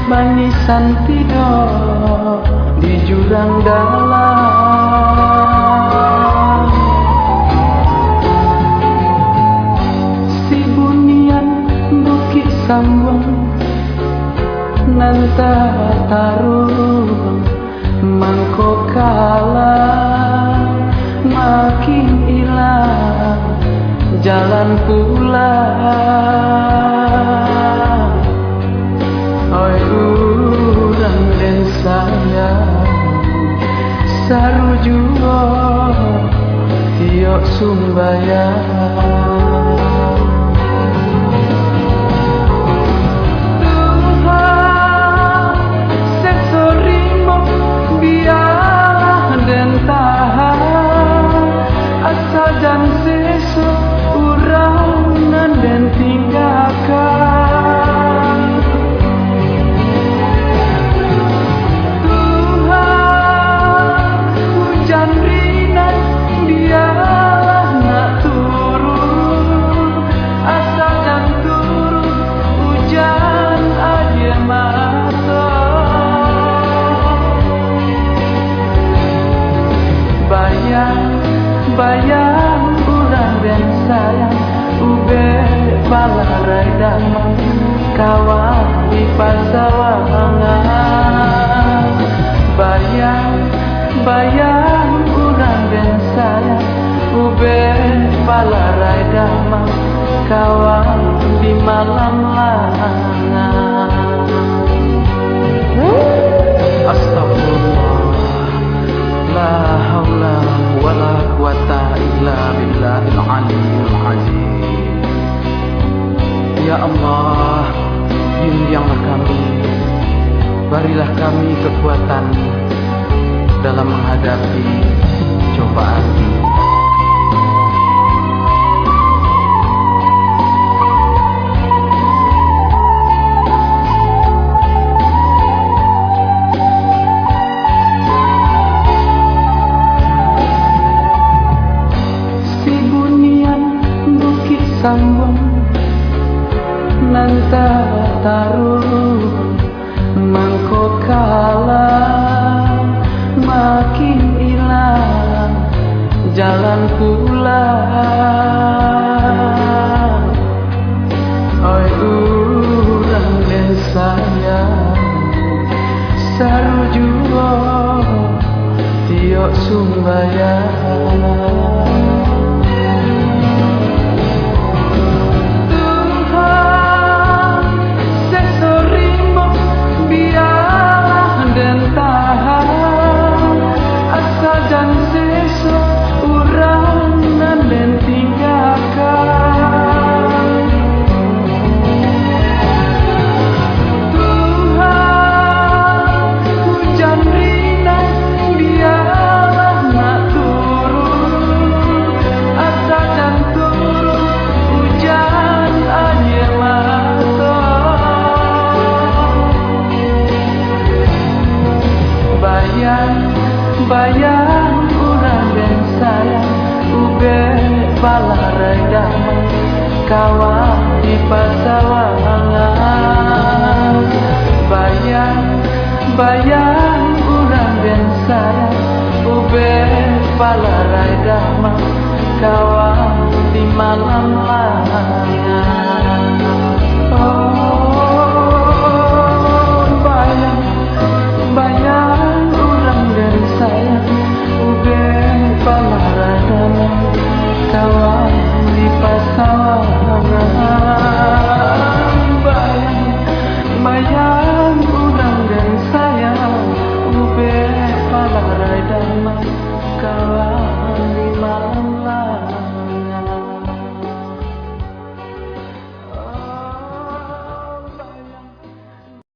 Manisan tidur di jurang dalam, si bunian bukit sambung nanta taruh mangkok kalah, makin hilang jalan pulang. Oi urang dan saya sarujuo tiok sumbayang. Dan sesu urangan dan tinggalkan Tuhan, hujan ringan dialah nak turun, asal dan turun hujan aja mata. Bayang urang dan sayang ube balarai damang kawan di pasawangan. Bayang urang dan sayang ube balarai damang kawan di malam langan. Astagfirullah, la haula wala quwata illa billahil aliyyil azim. Ya Allah, bimbinglah kami, berilah kami kekuatan dalam menghadapi cobaan. Sambung nanta taruh mangkok kalah, makin hilang jalan pulang. Oi urang dan saya sarujuo tiok sumbayang.